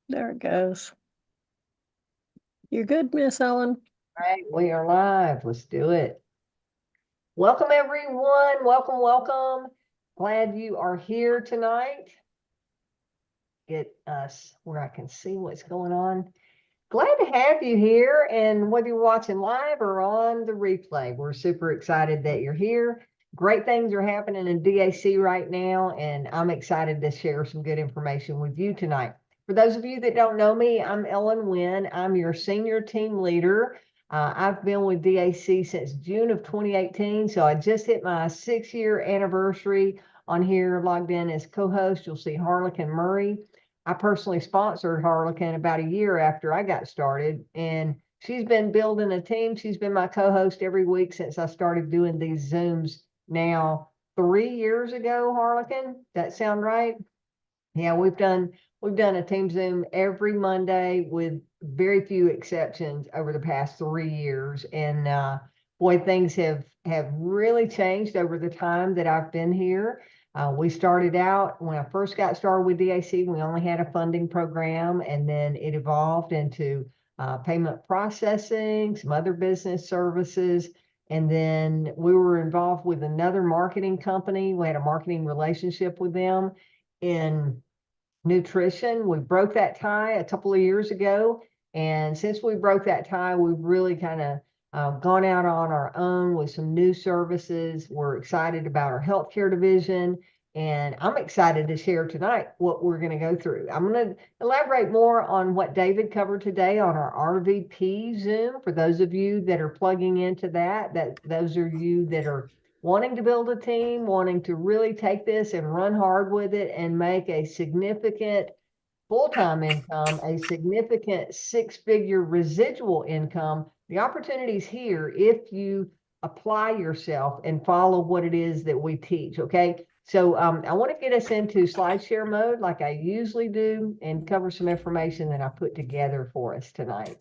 There it goes. You're good, Miss Ellen. All right, we are live. Let's do it. Welcome, everyone. Welcome, welcome. Glad you are here tonight. Get us where I can see what's going on. Glad to have you here. And whether you're watching live or on the replay, we're super excited that you're here. Great things are happening in DAC right now, and I'm excited to share some good information with you tonight. For those of you that don't know me, I'm Ellen Winn. I'm your senior team leader. I've been with DAC since June of 2018, so I just hit my 6-year anniversary on here, logged in as co-host. You'll see Harlequin Murray. I personally sponsored Harlequin about a year after I got started, and she's been building a team. She's been my co-host every week since I started doing these Zooms now 3 years ago, Harlequin. That sound right? Yeah, we've done a team Zoom every Monday with very few exceptions over the past 3 years. And boy, things have really changed over the time that I've been here. We started out when I first got started with DAC, we only had a funding program, and then it evolved into payment processing, some other business services. And then we were involved with another marketing company. We had a marketing relationship with them in nutrition. We broke that tie a couple of years ago. And since we broke that tie, we've really kind of gone out on our own with some new services. We're excited about our healthcare division. And I'm excited to share tonight what we're going to go through. I'm going to elaborate more on what David covered today on our RVP Zoom. For those of you that are plugging into that those are you that are wanting to build a team, wanting to really take this and run hard with it and make a significant full-time income, a significant six-figure residual income. The opportunity's here if you apply yourself and follow what it is that we teach, okay? So I want to get us into slide share mode like I usually do and cover some information that I put together for us tonight.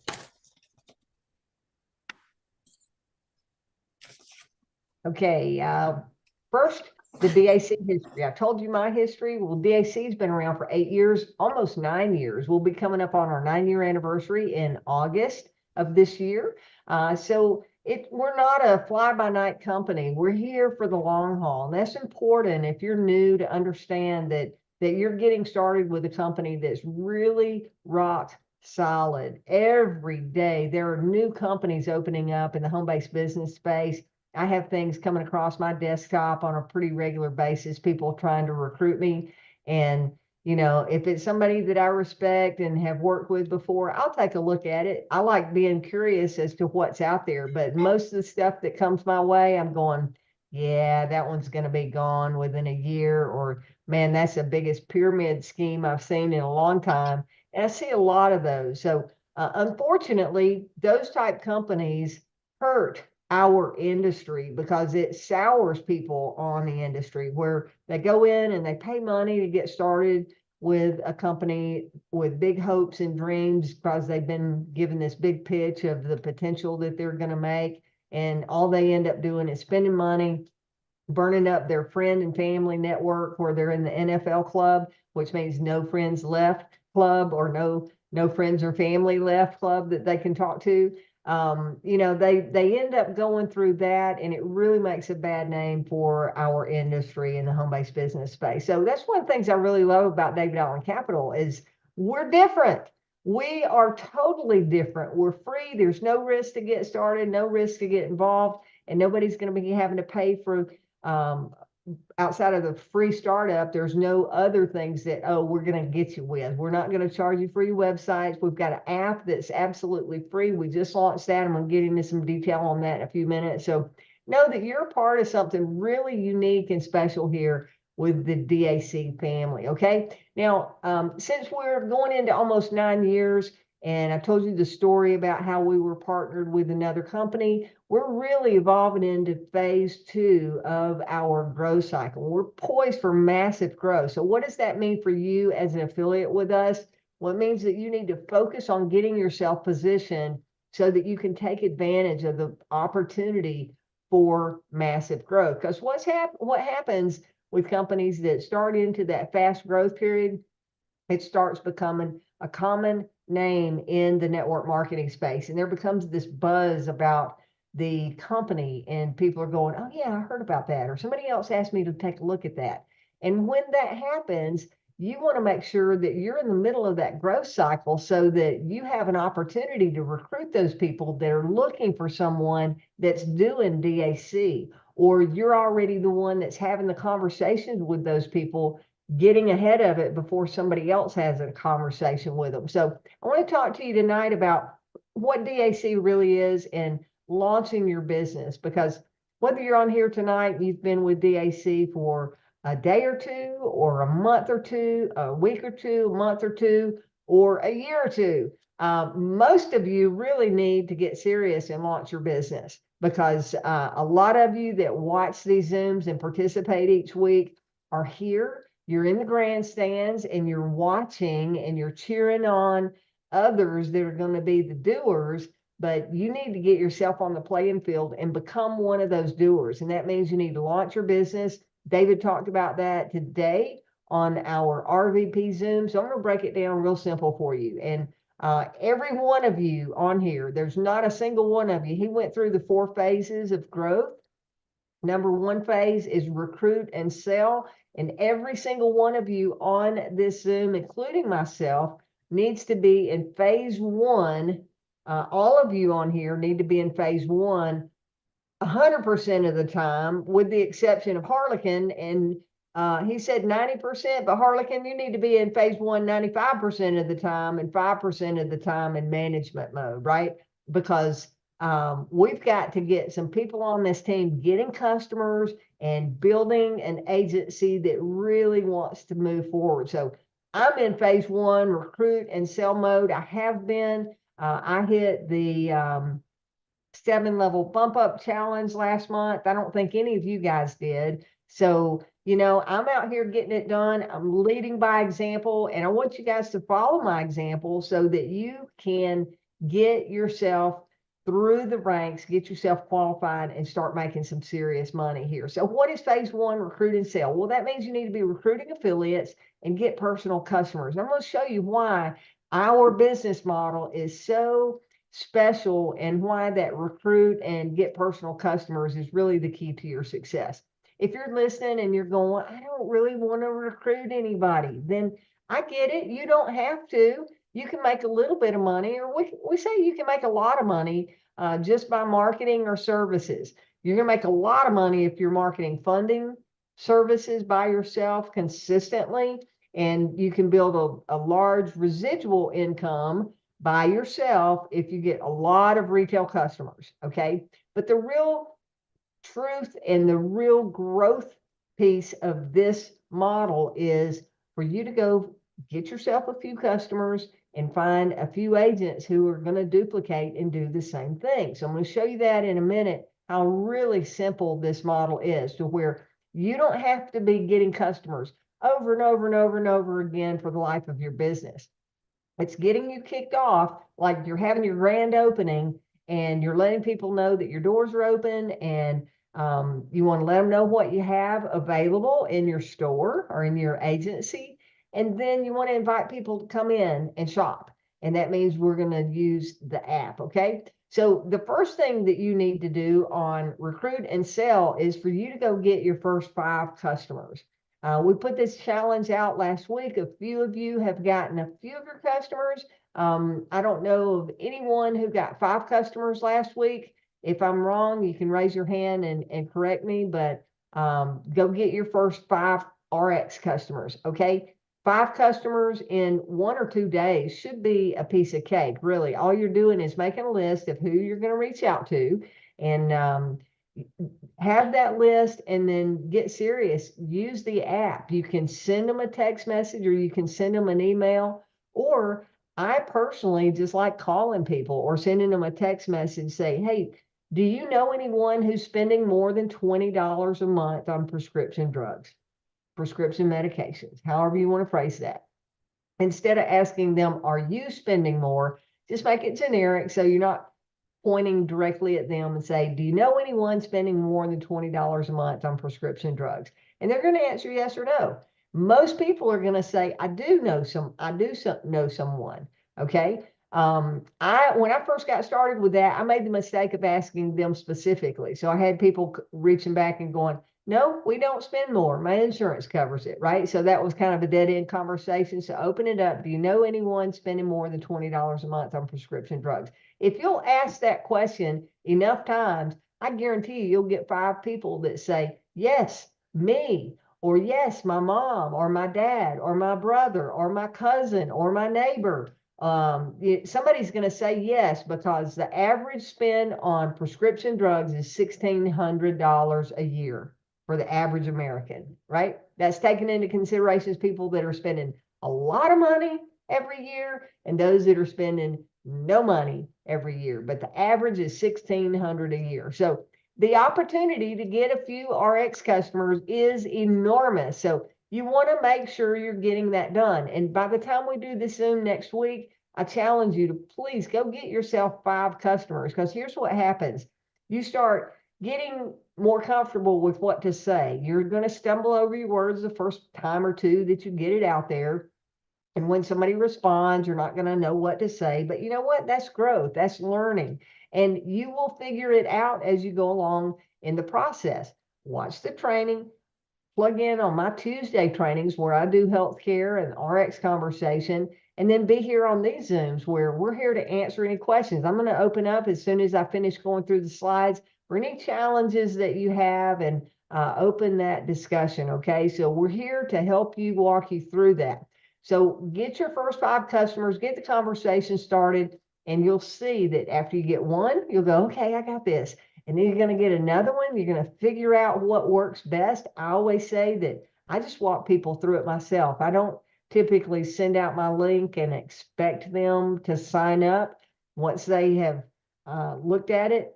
Okay, first, the DAC history. I told you my history. Well, DAC's been around for 8 years, almost 9 years. We'll be coming up on our 9-year anniversary in August of this year. So we're not a fly-by-night company. We're here for the long haul. And that's important if you're new to understand that you're getting started with a company that's really rock solid. Every day, there are new companies opening up in the home-based business space. I have things coming across my desktop on a pretty regular basis, people trying to recruit me. And, if it's somebody that I respect and have worked with before, I'll take a look at it. I like being curious as to what's out there, but most of the stuff that comes my way, I'm going, yeah, that one's going to be gone within a year, or man, that's the biggest pyramid scheme I've seen in a long time. And I see a lot of those. So unfortunately, those type companies hurt our industry because it sours people on the industry where they go in and they pay money to get started with a company with big hopes and dreams because they've been given this big pitch of the potential that they're going to make. And all they end up doing is spending money, burning up their friend and family network where they're in the NFL club, which means no friends left club, or no friends or family left club that they can talk to. They end up going through that, and it really makes a bad name for our industry in the home-based business space. So that's one of the things I really love about David Allen Capital is we're different. We are totally different. We're free. There's no risk to get started, no risk to get involved, and nobody's going to be having to pay for outside of the free startup. There's no other things that, we're going to get you with. We're not going to charge you for your websites. We've got an app that's absolutely free. We just launched that. I'm going to get into some detail on that in a few minutes. So know that you're part of something really unique and special here with the DAC family. Okay. Now, since we're going into almost 9 years, and I told you the story about how we were partnered with another company, we're really evolving into phase 2 of our growth cycle. We're poised for massive growth. So what does that mean for you as an affiliate with us? Well, it means that you need to focus on getting yourself positioned so that you can take advantage of the opportunity for massive growth. Because what happens with companies that start into that fast growth period, it starts becoming a common name in the network marketing space. And there becomes this buzz about the company, and people are going, oh yeah, I heard about that, or somebody else asked me to take a look at that. And when that happens, you want to make sure that you're in the middle of that growth cycle so that you have an opportunity to recruit those people that are looking for someone that's doing DAC, or you're already the one that's having the conversations with those people, getting ahead of it before somebody else has a conversation with them. So I want to talk to you tonight about what DAC really is and launching your business, because whether you're on here tonight, you've been with DAC for a day or two, or a month or two, a week or two, a month or two, or a year or two, most of you really need to get serious and launch your business, because a lot of you that watch these Zooms and participate each week are here. You're in the grandstands and you're watching and you're cheering on others that are going to be the doers, but you need to get yourself on the playing field and become one of those doers. And that means you need to launch your business. David talked about that today on our RVP Zoom. So I'm going to break it down real simple for you. And every one of you on here, there's not a single one of you. He went through the 4 phases of growth. Number 1 phase is recruit and sell. And every single one of you on this Zoom, including myself, needs to be in phase 1. All of you on here need to be in phase 1 100% of the time, with the exception of Harlequin. And he said 90%, but Harlequin, you need to be in phase 1 95% of the time, and 5% of the time in management mode, right? Because we've got to get some people on this team getting customers and building an agency that really wants to move forward. So I'm in phase 1, recruit and sell mode. I have been. I hit the 7-level bump up challenge last month. I don't think any of you guys did. So, I'm out here getting it done. I'm leading by example, and I want you guys to follow my example so that you can get yourself through the ranks, get yourself qualified, and start making some serious money here. So what is phase 1, recruit and sell? Well, that means you need to be recruiting affiliates and get personal customers. And I'm going to show you why our business model is so special and why that recruit and get personal customers is really the key to your success. If you're listening and you're going, I don't really want to recruit anybody, then I get it. You don't have to. You can make a little bit of money, or we say you can make a lot of money just by marketing or services. You're going to make a lot of money if you're marketing funding services by yourself consistently, and you can build a large residual income by yourself if you get a lot of retail customers, okay? But the real truth and the real growth piece of this model is for you to go get yourself a few customers and find a few agents who are going to duplicate and do the same thing. So I'm going to show you that in a minute, how really simple this model is, to where you don't have to be getting customers over and over and over and over again for the life of your business. It's getting you kicked off, like you're having your grand opening and you're letting people know that your doors are open, and you want to let them know what you have available in your store or in your agency. And then you want to invite people to come in and shop. And that means we're going to use the app. Okay. So the first thing that you need to do on recruit and sell is for you to go get your first 5 customers. We put this challenge out last week. A few of you have gotten a few of your customers. I don't know of anyone who got 5 customers last week. If I'm wrong, you can raise your hand and correct me, but go get your first 5 RX customers, okay? 5 customers in 1 or 2 days should be a piece of cake, really. All you're doing is making a list of who you're going to reach out to, and have that list, and then get serious. Use the app. You can send them a text message, or you can send them an email, or I personally just like calling people or sending them a text message, say, hey, do you know anyone who's spending more than $20 a month on prescription drugs, prescription medications, however you want to phrase that? Instead of asking them, are you spending more, just make it generic, so you're not pointing directly at them, and say, do you know anyone spending more than $20 a month on prescription drugs? And they're going to answer yes or no. Most people are going to say, I do know know someone. Okay. When I first got started with that, I made the mistake of asking them specifically. So I had people reaching back and going, no, we don't spend more. My insurance covers it, right? So that was kind of a dead end conversation. So open it up. Do you know anyone spending more than $20 a month on prescription drugs? If you'll ask that question enough times, I guarantee you'll get 5 people that say, yes, me, or yes, my mom, or my dad, or my brother, or my cousin, or my neighbor. Somebody's going to say yes, because the average spend on prescription drugs is $1,600 a year for the average American, right? That's taken into consideration people that are spending a lot of money every year and those that are spending no money every year. But the average is $1,600 a year. So the opportunity to get a few RX customers is enormous. So you want to make sure you're getting that done. And by the time we do the Zoom next week, I challenge you to please go get yourself 5 customers, because here's what happens. You start getting more comfortable with what to say. You're going to stumble over your words the first time or two that you get it out there. And when somebody responds, you're not going to know what to say. But you know what? That's growth. That's learning. And you will figure it out as you go along in the process. Watch the training. Plug in on my Tuesday trainings where I do healthcare and RX conversation, and then be here on these Zooms where we're here to answer any questions. I'm going to open up as soon as I finish going through the slides for any challenges that you have, and open that discussion. Okay, so we're here to help you, walk you through that. So get your first 5 customers, get the conversation started, and you'll see that after you get one, you'll go, okay, I got this. And then you're going to get another one. You're going to figure out what works best. I always say that I just walk people through it myself. I don't typically send out my link and expect them to sign up. Once they have looked at it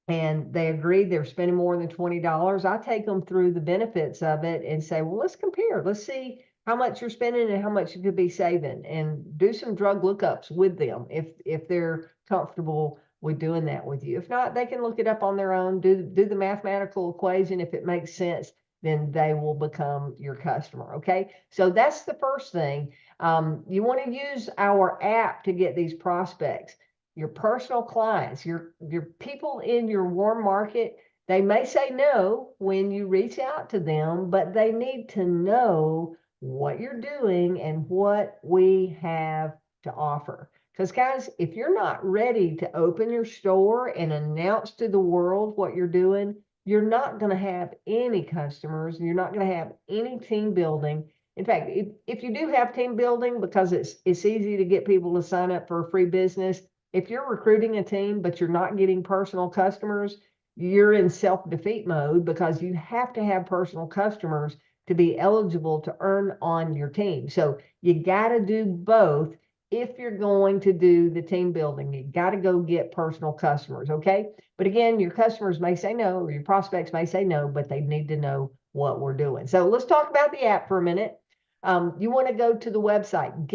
and they agree they're spending more than $20, I take them through the benefits of it and say, well, let's compare. Let's see how much you're spending and how much you could be saving, and do some drug lookups with them if they're comfortable with doing that with you. If not, they can look it up on their own, do the mathematical equation. If it makes sense, then they will become your customer. Okay, so that's the first thing. You want to use our app to get these prospects, your personal clients, your people in your warm market. They may say no when you reach out to them, but they need to know what you're doing and what we have to offer. Because guys, if you're not ready to open your store and announce to the world what you're doing, you're not going to have any customers, and you're not going to have any team building. In fact, if you do have team building, because it's easy to get people to sign up for a free business, if you're recruiting a team but you're not getting personal customers, you're in self-defeat mode, because you have to have personal customers to be eligible to earn on your team. So you got to do both. If you're going to do the team building, you got to go get personal customers. Okay. But again, your customers may say no, or your prospects may say no, but they need to know what we're doing. So let's talk about the app for a minute. You want to go to the website,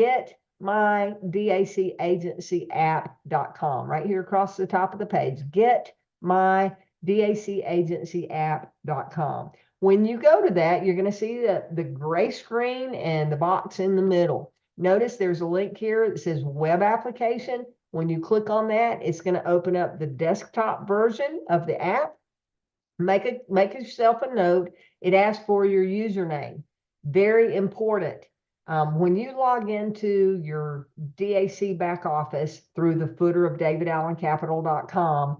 getmydacagency.app.com, right here across the top of the page, getmydacagency.app.com. When you go to that, you're going to see the gray screen and the box in the middle. Notice there's a link here that says web application. When you click on that, it's going to open up the desktop version of the app. Make yourself a note. It asks for your username. Very important. When you log into your DAC back office through the footer of davidallencapital.com,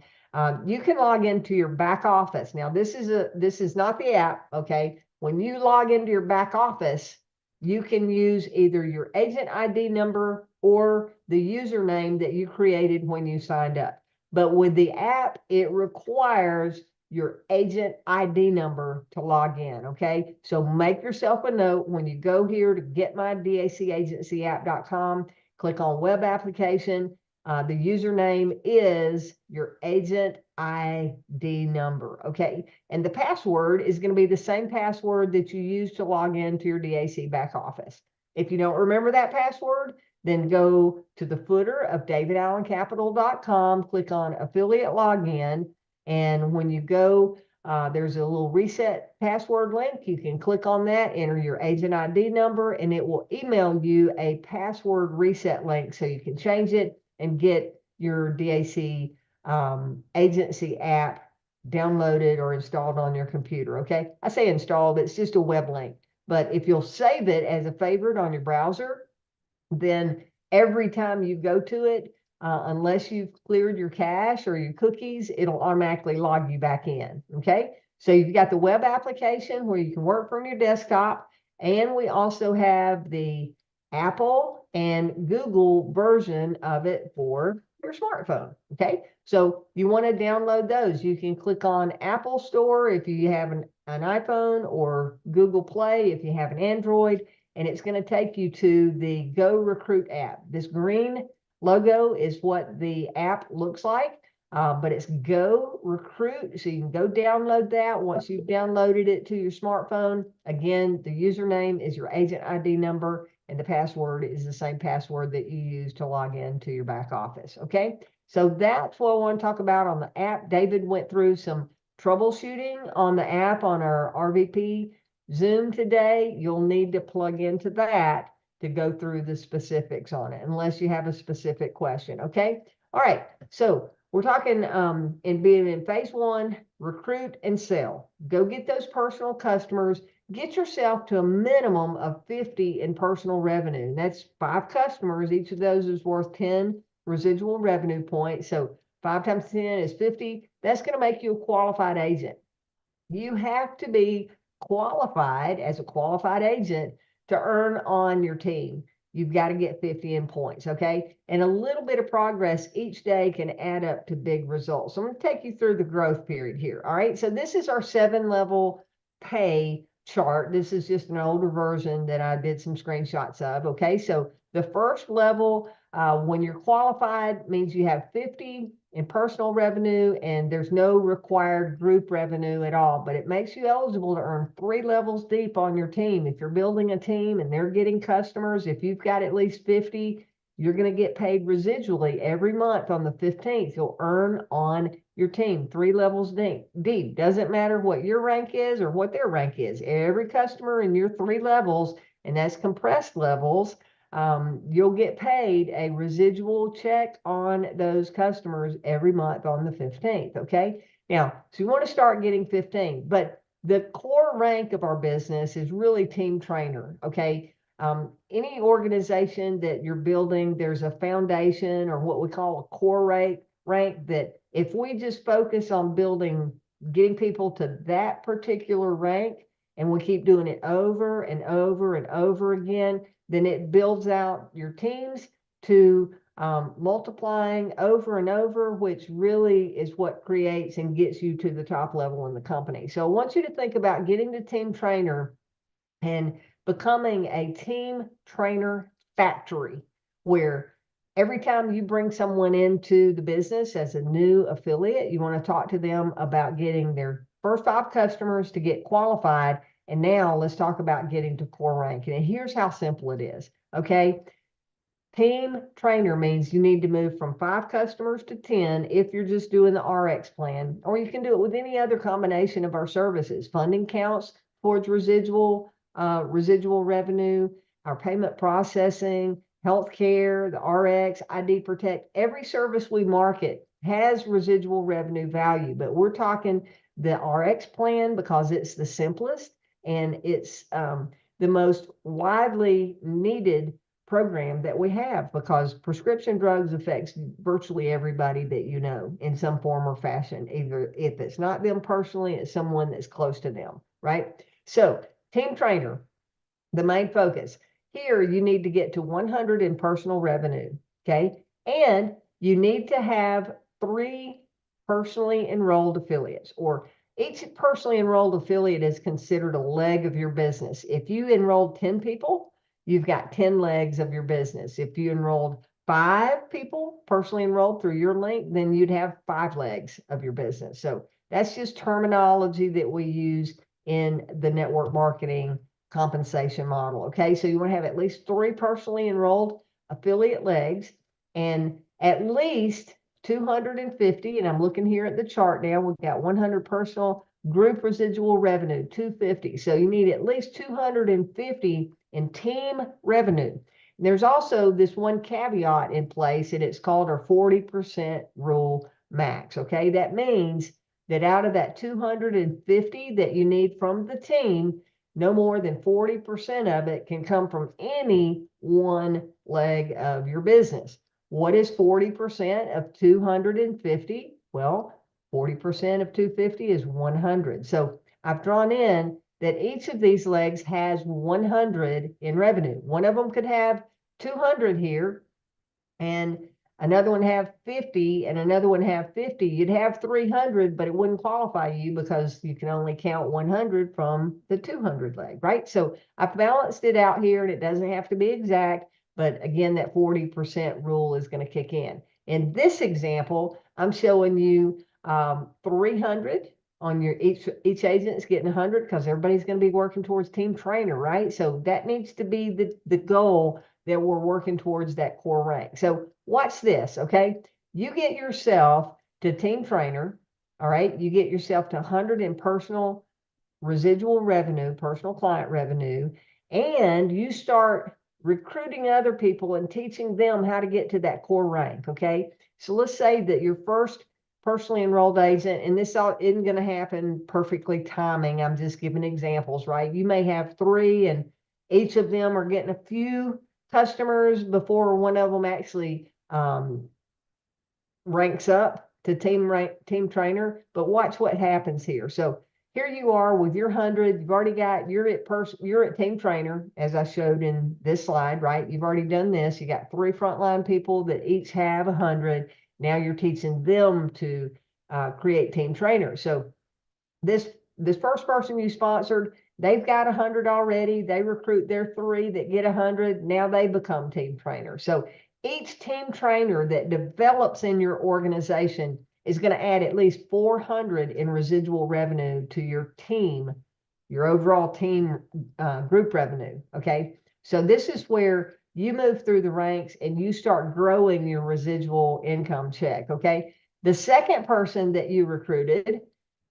you can log into your back office. Now, this is not the app, okay? When you log into your back office, you can use either your agent ID number or the username that you created when you signed up. But with the app, it requires your agent ID number to log in, okay? So make yourself a note when you go here to getmydacagency.app.com, click on web application. The username is your agent ID number, okay? And the password is going to be the same password that you use to log into your DAC back office. If you don't remember that password, then go to the footer of davidallencapital.com, click on affiliate login, and when you go There's a little reset password link. You can click on that, enter your agent ID number, and it will email you a password reset link so you can change it and get your DAC agency app downloaded or installed on your computer. Okay, I say installed, it's just a web link. But if you'll save it as a favorite on your browser, then every time you go to it, unless you've cleared your cache or your cookies, it'll automatically log you back in. Okay, so you've got the web application where you can work from your desktop, and we also have the Apple and Google version of it for your smartphone. Okay, so you want to download those. You can click on Apple Store if you have an iPhone, or Google Play if you have an Android, and it's going to take you to the Go Recruit app. This green logo is what the app looks like, but it's Go Recruit, so you can go download that. Once you've downloaded it to your smartphone, again, the username is your agent ID number, and the password is the same password that you use to log in to your back office. Okay, so that's what I want to talk about on the app. David went through some troubleshooting on the app on our RVP Zoom today. You'll need to plug into that to go through the specifics on it, unless you have a specific question. Okay, all right, so we're talking in being in phase one, recruit and sell. Go get those personal customers. Get yourself to a minimum of 50 in personal revenue. That's 5 customers. Each of those is worth 10 residual revenue points. So 5 times 10 is 50. That's going to make you a qualified agent. You have to be qualified as a qualified agent to earn on your team. You've got to get 50 in points, okay? And a little bit of progress each day can add up to big results. So I'm going to take you through the growth period here, all right? So this is our 7-level pay chart. This is just an older version that I did some screenshots of, okay? So the first level, when you're qualified, means you have 50 in personal revenue, and there's no required group revenue at all, but it makes you eligible to earn 3 levels deep on your team. If you're building a team and they're getting customers, if you've got at least 50, you're going to get paid residually every month on the 15th. You'll earn on your team 3 levels deep. Doesn't matter what your rank is or what their rank is. Every customer in your 3 levels, and that's compressed levels, you'll get paid a residual check on those customers every month on the 15th. Okay, now, so you want to start getting 15, but the core rank of our business is really team trainer. Okay, any organization that you're building, there's a foundation or what we call a core rank that if we just focus on getting people to that particular rank, and we keep doing it over and over and over again, then it builds out your teams to multiplying over and over, which really is what creates and gets you to the top level in the company. So I want you to think about getting the team trainer and becoming a team trainer factory, where every time you bring someone into the business as a new affiliate, you want to talk to them about getting their first 5 customers to get qualified. And now let's talk about getting to core rank. And here's how simple it is. Okay. Team trainer means you need to move from 5 customers to 10 if you're just doing the RX plan, or you can do it with any other combination of our services. Funding counts towards residual revenue, our payment processing, healthcare, the RX, ID Protect. Every service we market has residual revenue value, but we're talking the RX plan because it's the simplest and it's the most widely needed program that we have, because prescription drugs affects virtually everybody that you know in some form or fashion. Either if it's not them personally, it's someone that's close to them, right? So team trainer, the main focus here, you need to get to 100 in personal revenue, okay? And you need to have 3 personally enrolled affiliates, or each personally enrolled affiliate is considered a leg of your business. If you enrolled 10 people, you've got 10 legs of your business. If you enrolled 5 people personally enrolled through your link, then you'd have 5 legs of your business. So that's just terminology that we use in the network marketing compensation model. Okay, so you want to have at least 3 personally enrolled affiliate legs and at least 250, and I'm looking here at the chart now, we've got 100 personal Group residual revenue, 250. So you need at least 250 in team revenue. And there's also this one caveat in place, and it's called our 40% rule max. Okay, that means that out of that 250 that you need from the team, no more than 40% of it can come from any one leg of your business. What is 40% of 250? Well, 40% of 250 is 100. So I've drawn in that each of these legs has 100 in revenue. One of them could have 200 here, and another one have 50, and another one have 50. You'd have 300, but it wouldn't qualify you because you can only count 100 from the 200 leg, right? So I've balanced it out here, and it doesn't have to be exact, but again, that 40% rule is going to kick in. In this example, I'm showing you 300 on your each agent is getting 100 because everybody's going to be working towards team trainer, right? So that needs to be the goal that we're working towards that core rank. So watch this, okay? You get yourself to team trainer, all right? You get yourself to 100 in personal residual revenue, personal client revenue, and you start recruiting other people and teaching them how to get to that core rank, okay? So let's say that your first personally enrolled agent, and this all isn't going to happen perfectly timing. I'm just giving examples, right? You may have 3 and each of them are getting a few customers before one of them actually ranks up to team trainer. But watch what happens here. So here you are with your 100. You've already got you're at team trainer, as I showed in this slide, right? You've already done this. You got 3 frontline people that each have 100. Now you're teaching them to create team trainers. So this first person you sponsored, they've got 100 already. They recruit their 3 that get 100. Now they become team trainers. So each team trainer that develops in your organization is going to add at least 400 in residual revenue to your team, your overall team group revenue. Okay. So this is where you move through the ranks and you start growing your residual income check. Okay. The second person that you recruited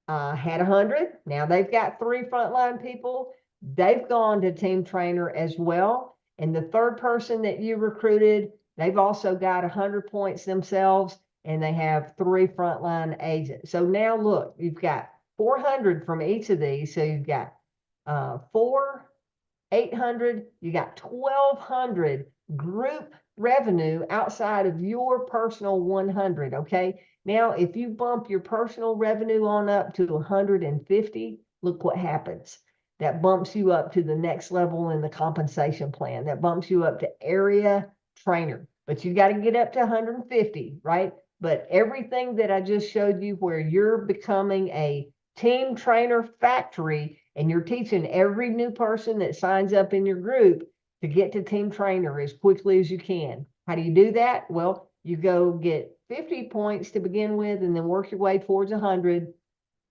had 100. Now they've got 3 frontline people. They've gone to team trainer as well. And the third person that you recruited, they've also got 100 points themselves, and they have 3 frontline agents. So now look, you've got 400 from each of these. So you've got 4, 800, you got 1,200 group revenue outside of your personal 100. Okay. Now, if you bump your personal revenue on up to 150, look what happens. That bumps you up to the next level in the compensation plan. That bumps you up to area trainer. But you got to get up to 150, right? But everything that I just showed you where you're becoming a team trainer factory and you're teaching every new person that signs up in your group to get to team trainer as quickly as you can. How do you do that? Well, you go get 50 points to begin with and then work your way towards 100,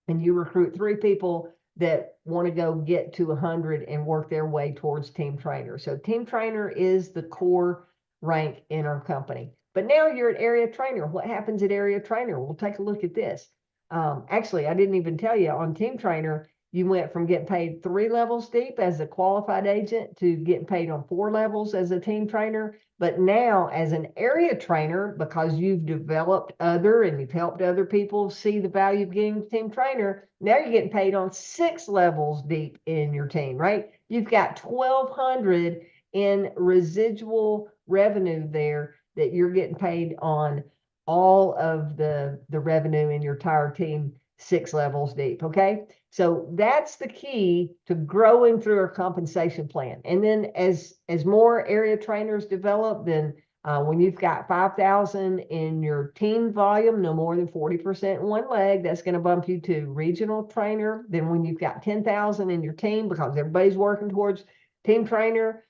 and you recruit 3 people that want to go get to 100 and work their way towards team trainer. So team trainer is the core rank in our company. But now you're at area trainer. What happens at area trainer? We'll take a look at this. Actually, I didn't even tell you on team trainer, you went from getting paid 3 levels deep as a qualified agent to getting paid on 4 levels as a team trainer. But now as an area trainer, because you've developed and you've helped other people see the value of getting a team trainer, now you're getting paid on 6 levels deep in your team, right? You've got 1,200 in residual revenue there that you're getting paid on all of the revenue in your entire team 6 levels deep. Okay. So that's the key to growing through our compensation plan. And then as more area trainers develop, then when you've got 5,000 in your team volume, no more than 40% in one leg, that's going to bump you to regional trainer. Then when you've got 10,000 in your team, because everybody's working towards team trainer,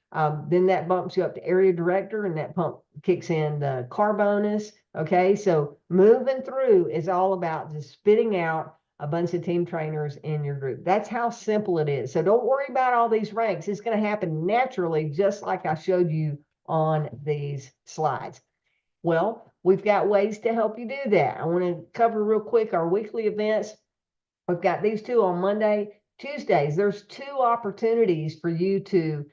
then that bumps you up to area director, and that pump kicks in the car bonus. Okay, so moving through is all about just spitting out a bunch of team trainers in your group. That's how simple it is. So don't worry about all these ranks. It's going to happen naturally, just like I showed you on these slides. Well, we've got ways to help you do that. I want to cover real quick our weekly events. We've got these two on Monday. Tuesdays, there's 2 opportunities for you to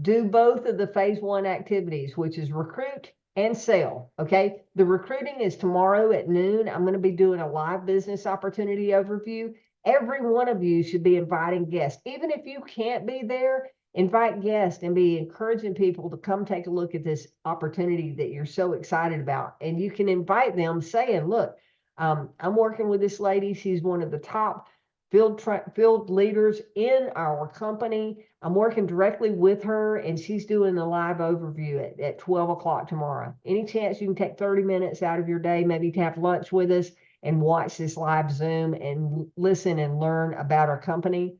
do both of the phase 1 activities, which is recruit and sell. Okay. The recruiting is tomorrow at noon. I'm going to be doing a live business opportunity overview. Every one of you should be inviting guests. Even if you can't be there, invite guests and be encouraging people to come take a look at this opportunity that you're so excited about. And you can invite them saying, look, I'm working with this lady. She's one of the top field leaders in our company. I'm working directly with her, and she's doing the live overview at 12 o'clock tomorrow. Any chance you can take 30 minutes out of your day, maybe to have lunch with us and watch this live Zoom and listen and learn about our company.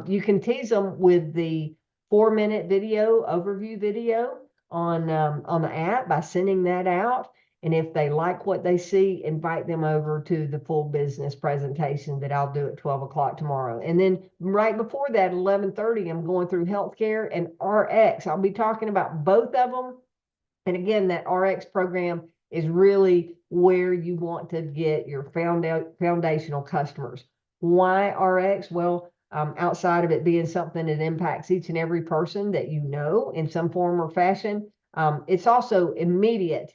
You can tease them with the 4-minute video overview video on the app by sending that out. And if they like what they see, invite them over to the full business presentation that I'll do at 12 o'clock tomorrow. And then right before that, 11:30, I'm going through healthcare and RX. I'll be talking about both of them. And again, that RX program is really where you want to get your foundational customers. Why RX? Well, outside of it being something that impacts each and every person that you know in some form or fashion, it's also immediate.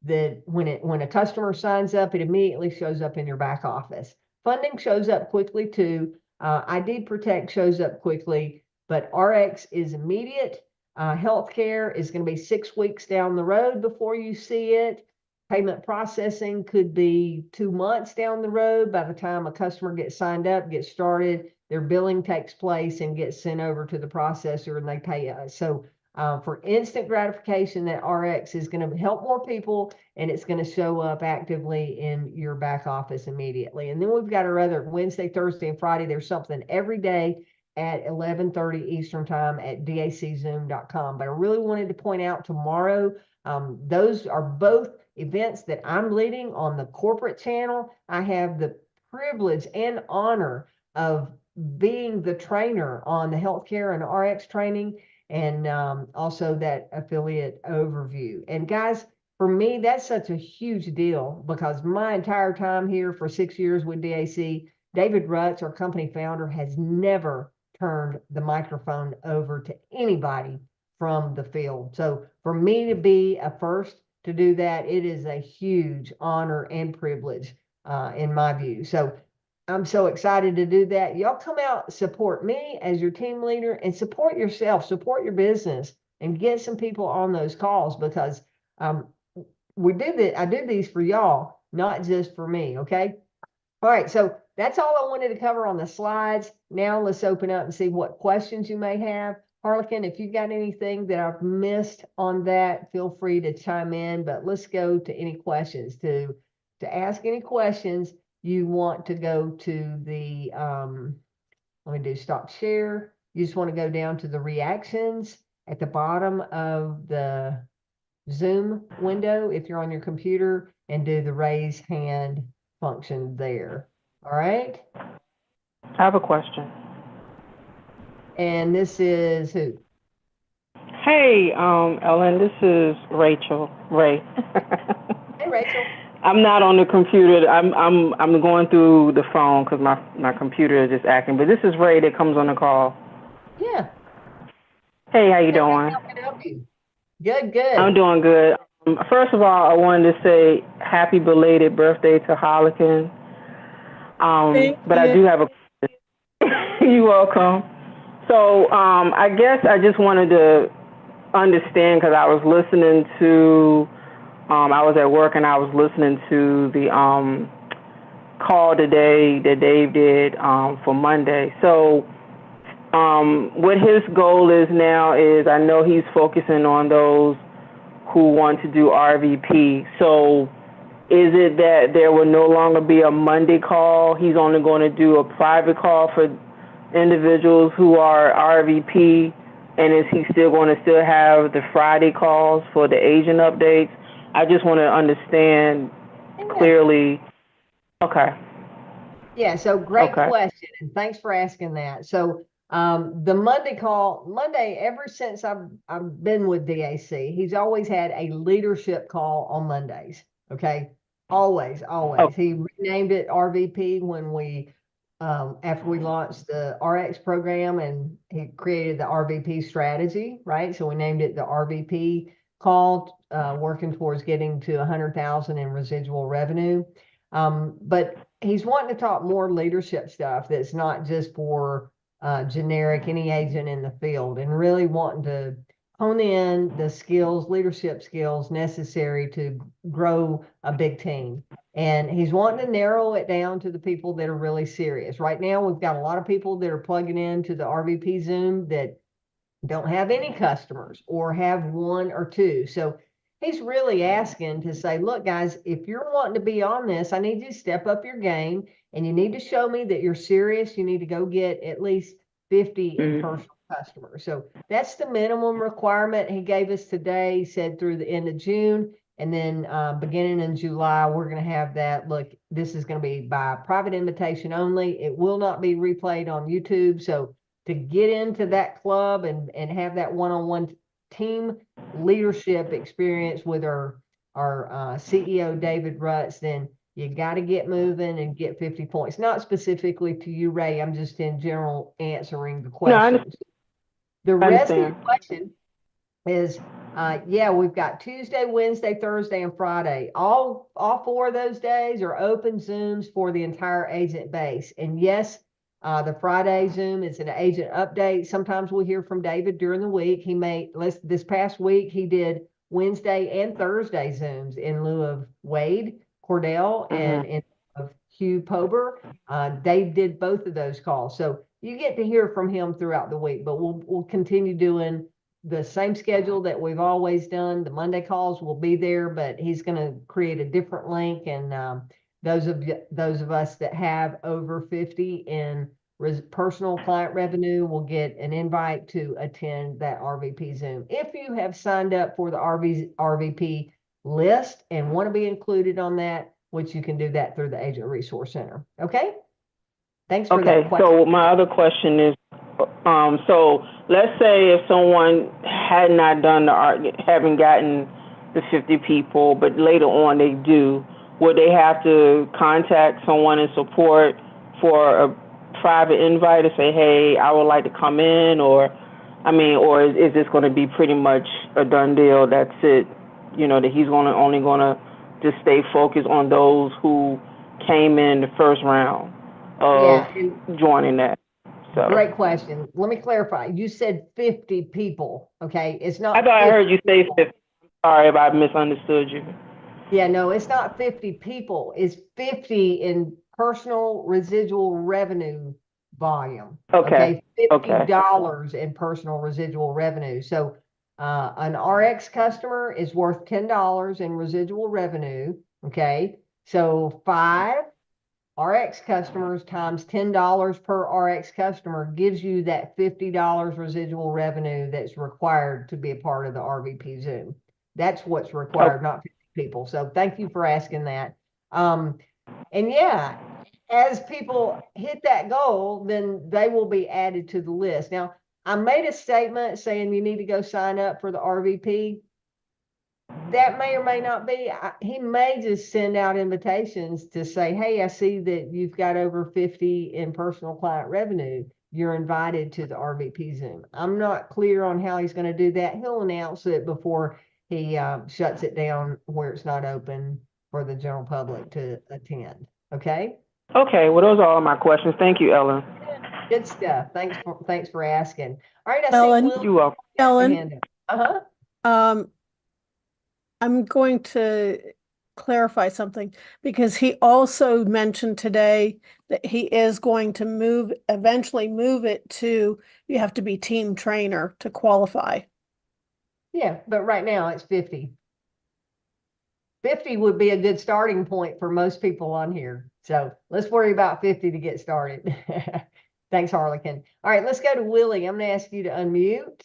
That when a customer signs up, it immediately shows up in your back office. Funding shows up quickly too. ID Protect shows up quickly, but RX is immediate. Healthcare is going to be 6 weeks down the road before you see it. Payment processing could be 2 months down the road. By the time a customer gets signed up, gets started, their billing takes place and gets sent over to the processor and they pay us. So for instant gratification, that RX is going to help more people and it's going to show up actively in your back office immediately. And then we've got our other Wednesday, Thursday, and Friday. There's something every day at 11:30 Eastern time at daczoom.com. But I really wanted to point out tomorrow, those are both events that I'm leading on the corporate channel. I have the privilege and honor of being the trainer on the healthcare and RX training and also that affiliate overview. And guys, for me, that's such a huge deal because my entire time here for 6 years with DAC, David Rutz, our company founder, has never turned the microphone over to anybody from the field. So for me to be a first to do that, it is a huge honor and privilege in my view. So I'm so excited to do that. Y'all come out, support me as your team leader and support yourself, support your business and get some people on those calls because I do these for y'all, not just for me. Okay. All right. So that's all I wanted to cover on the slides. Now let's open up and see what questions you may have. Harlequin, if you've got anything that I've missed on that, feel free to chime in, but let's go to any questions. To ask any questions, you want to go to the, let me do stop share. You just want to go down to the reactions at the bottom of the Zoom window if you're on your computer and do the raise hand function there. All right. I have a question. And this is who? Hey, Ellen, this is Rachel. Ray. Hey, Rachel. I'm not on the computer. I'm going through the phone because my computer is just acting. But this is Ray that comes on the call. Yeah. Hey, how you doing? How can I help you? Good. I'm doing good. First of all, I wanted to say happy belated birthday to Harlequin. But I do have a question. You're welcome. So I guess I just wanted to understand because I was listening to, I was at work and I was listening to the call today that Dave did for Monday. So what his goal is now is I know he's focusing on those who want to do RVP. So is it that there will no longer be a Monday call? He's only going to do a private call for individuals who are RVP, and is he still going to have the Friday calls for the agent updates? I just want to understand clearly. Okay. Yeah, so great question, and thanks for asking that. So the Monday, ever since I've been with DAC, he's always had a leadership call on Mondays. Okay, always. Okay. He renamed it RVP when we after we launched the RX program, and he created the RVP strategy, right? So we named it the RVP call, working towards getting to 100,000 in residual revenue. But he's wanting to talk more leadership stuff that's not just for generic any agent in the field, and really wanting to hone in the skills, leadership skills necessary to grow a big team. And he's wanting to narrow it down to the people that are really serious. Right now, we've got a lot of people that are plugging into the RVP Zoom that don't have any customers or have one or two. So he's really asking to say, look, guys, if you're wanting to be on this, I need you to step up your game, and you need to show me that you're serious. You need to go get at least 50 in personal customers. So that's the minimum requirement he gave us today. He said through the end of June. And then beginning in July, we're going to have that. Look, this is going to be by private invitation only. It will not be replayed on YouTube. So to get into that club and have that one-on-one team leadership experience with our CEO, David Rutz, then you got to get moving and get 50 points. Not specifically to you, Ray. I'm just in general answering the questions. The rest of the question is, yeah, we've got Tuesday, Wednesday, Thursday, and Friday. All 4 of those days are open Zooms for the entire agent base. And yes, the Friday Zoom is an agent update. Sometimes we hear from David during the week. This past week, he did Wednesday and Thursday Zooms in lieu of Wade Cordell and in lieu of Hugh Pober. Dave did both of those calls. So you get to hear from him throughout the week, but we'll continue doing the same schedule that we've always done. The Monday calls will be there, but he's going to create a different link. And those of us that have over 50 in personal client revenue will get an invite to attend that RVP Zoom. If you have signed up for the RVP list and want to be included on that, which you can do that through the Agent Resource Center. Okay? Thanks for that question. So my other question is, so let's say if someone had not done haven't gotten the 50 people, but later on they do, would they have to contact someone in support for a private invite to say, hey, I would like to come in, or is this going to be pretty much a done deal? That's it, that he's only going to just stay focused on those who came in the first round of joining that? So. Great question. Let me clarify. You said 50 people, okay? It's not. I thought I heard you say 50. Sorry if I misunderstood you. Yeah, no, it's not 50 people. It's 50 in personal residual revenue volume. Okay. $50 in personal residual revenue. So an RX customer is worth $10 in residual revenue. Okay. So 5 RX customers times $10 per RX customer gives you that $50 residual revenue that's required to be a part of the RVP Zoom. That's what's required, not 50 people. So thank you for asking that. And yeah, as people hit that goal, then they will be added to the list. Now, I made a statement saying you need to go sign up for the RVP. That may or may not be. He may just send out invitations to say, hey, I see that you've got over 50 in personal client revenue. You're invited to the RVP Zoom. I'm not clear on how he's going to do that. He'll announce it before he shuts it down where it's not open for the general public to attend. Okay? Okay. Well, those are all my questions. Thank you, Ellen. Good stuff. Thanks for asking. All right, Ellen, you're welcome. Ellen, I'm going to clarify something, because he also mentioned today that he is going to eventually move it to, you have to be team trainer to qualify. Yeah, but right now it's 50. 50 would be a good starting point for most people on here. So let's worry about 50 to get started. Thanks, Harlequin. All right, let's go to Willie. I'm going to ask you to unmute.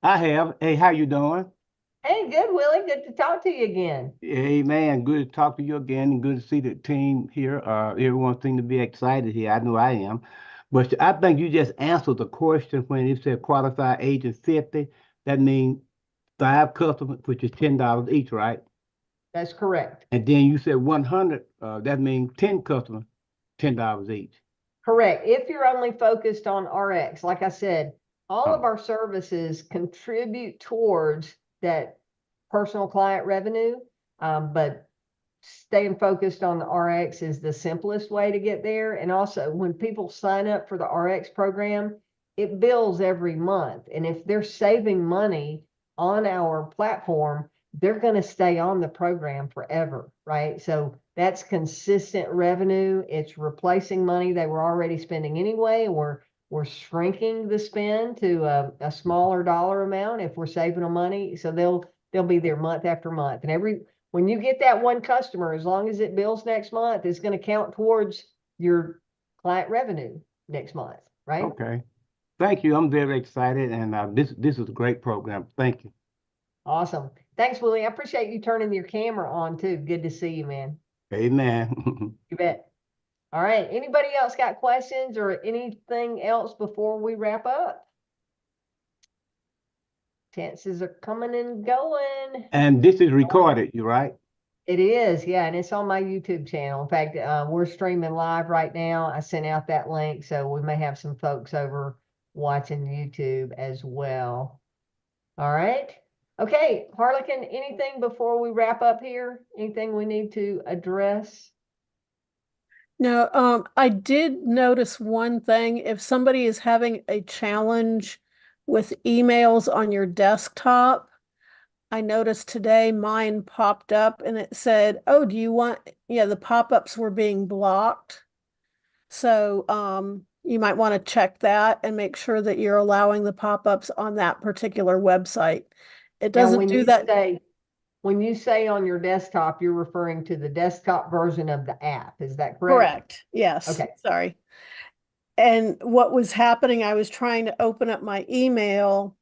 I have. Hey, how you doing? Hey, good, Willie. Good to talk to you again. Hey, man, good to talk to you again, and good to see the team here. Everyone seems to be excited here. I know I am. But I think you just answered the question when you said qualified agent 50. That means 5 customers, which is $10 each, right? That's correct. And then you said 100. That means 10 customers, $10 each. Correct. If you're only focused on RX, like I said, all of our services contribute towards that personal client revenue. But staying focused on the RX is the simplest way to get there. And also when people sign up for the RX program, it bills every month. And if they're saving money on our platform, they're going to stay on the program forever, right? So that's consistent revenue. It's replacing money they were already spending anyway. And we're shrinking the spend to a smaller dollar amount if we're saving them money. So they'll be there month after month. And when you get that one customer, as long as it bills next month, it's going to count towards your client revenue next month, right? Okay. Thank you. I'm very excited, and this is a great program. Thank you. Awesome. Thanks, Willie. I appreciate you turning your camera on too. Good to see you, man. Amen. You bet. All right. Anybody else got questions or anything else before we wrap up? Chances are coming and going. And this is recorded, you right? It is, yeah, and it's on my YouTube channel. In fact, we're streaming live right now. I sent out that link, so we may have some folks over watching YouTube as well. All right. Okay, Harlequin, anything before we wrap up here? Anything we need to address? No, I did notice one thing. If somebody is having a challenge with emails on your desktop, I noticed today mine popped up and it said, "Oh, do you want," the pop-ups were being blocked. So, you might want to check that and make sure that you're allowing the pop-ups on that particular website. It Now, doesn't do that. when you say on your desktop, you're referring to the desktop version of the app. Is that correct? Correct. Yes. Okay. Sorry. And what was happening, I was trying to open up my email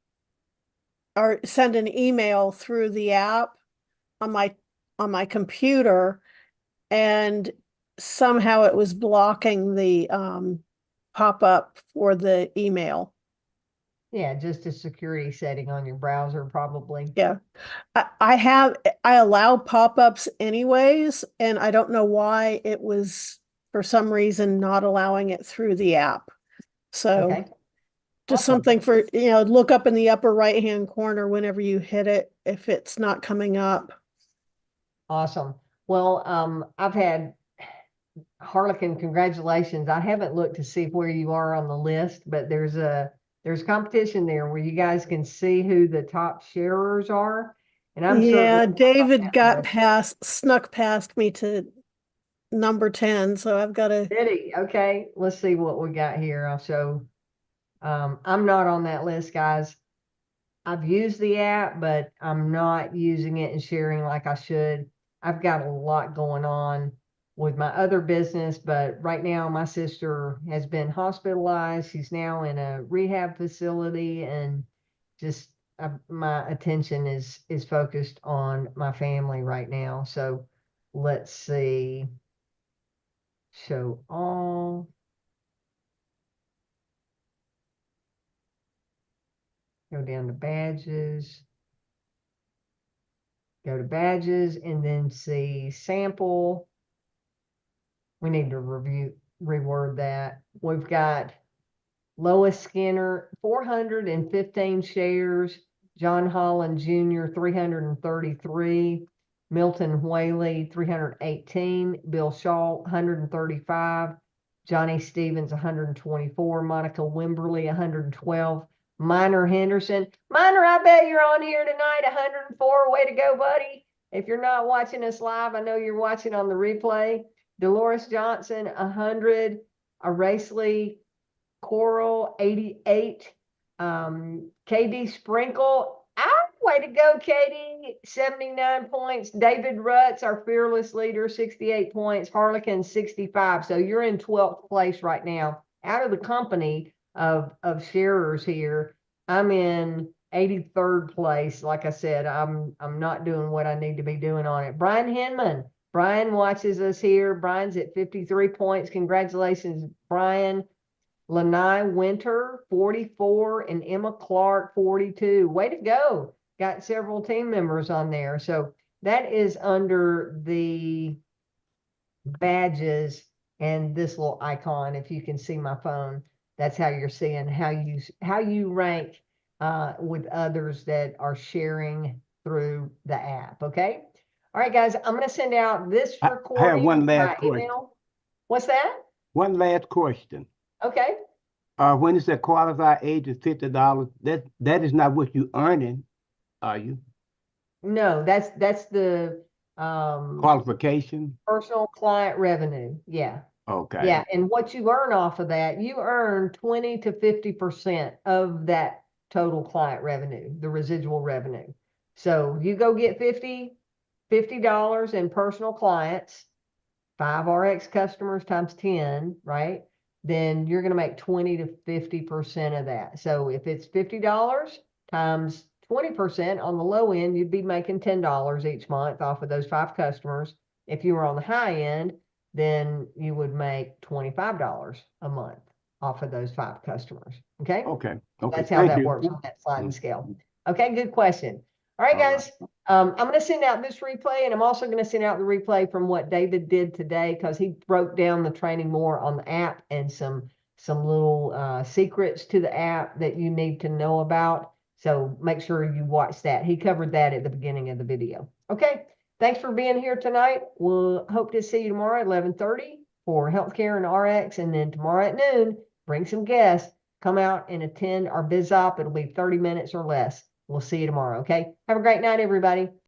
or send an email through the app on my computer, and somehow it was blocking the pop-up for the email. Yeah, just a security setting on your browser, probably. Yeah. I allow pop-ups anyways, and I don't know why it was for some reason not allowing it through the app. So Okay. just Awesome. something for, look up in the upper right-hand corner whenever you hit it, if it's not coming up. Awesome. Well, I've had Harlequin, congratulations. I haven't looked to see where you are on the list, but there's competition there where you guys can see who the top sharers are. And I'm Yeah, certainly David snuck past me to number 10, so I've got to. Did Okay, let's see what we got here. I'll show. I'm not on that list, guys. I've used the app, but I'm not using it and sharing like I should. I've got a lot going on with my other business, but right now my sister has been hospitalized. She's now in a rehab facility, and just my attention is focused on my family right now. So let's see. Show all. Go down to badges. Go to badges and then see sample. We need to reword that. We've got Lois Skinner, 415 shares. John Holland Jr., 333. Milton Whaley, 318. Bill Shaw, 135. Johnny Stevens, 124. Monica Wimberly, 112. Minor Henderson. Minor, I bet you're on here tonight, 104. Way to go, buddy. If you're not watching us live, I know you're watching on the replay. Dolores Johnson, 100. Aracely Coral, 88. KD Sprinkle. Way to go, Katie. 79 points. David Rutz, our fearless leader, 68 points. Harlequin, 65. So you're in 12th place right now. Out of the company of sharers here, I'm in 83rd place. Like I said, I'm not doing what I need to be doing on it. Brian Hinman. Brian watches us here. Brian's at 53 points. Congratulations, Brian. Lanai Winter, 44, and Emma Clark, 42. Way to go. Got several team members on there. So that is under the badges and this little icon, if you can see my phone, that's how you're seeing how you rank with others that are sharing through the app. Okay. All right, guys, I'm going to send out this I have one recording last by question. email. What's that? One last question. Okay. When it said qualified agent $50, that is not what you earning, are you? No, that's the Qualification? personal client revenue. Yeah. Okay. Yeah. And what you earn off of that, you earn 20 to 50% of that total client revenue, the residual revenue. So you go get $50 in personal clients, 5 RX customers times 10, right? Then you're going to make 20 to 50% of that. So if it's $50 times 20% on the low end, you'd be making $10 each month off of those 5 customers. If you were on the high end, then you would make $25 a month off of those 5 customers. Okay. Okay. Okay. That's how Thank that you. works on that sliding scale. Okay. Good question. All right, All right. guys. I'm going to send out this replay, and I'm also going to send out the replay from what David did today, because he broke down the training more on the app and some little secrets to the app that you need to know about. So make sure you watch that. He covered that at the beginning of the video. Okay. Thanks for being here tonight. We'll hope to see you tomorrow at 11:30 for healthcare and RX. And then tomorrow at noon, bring some guests. Come out and attend our biz op. It'll be 30 minutes or less. We'll see you tomorrow. Okay. Have a great night, everybody.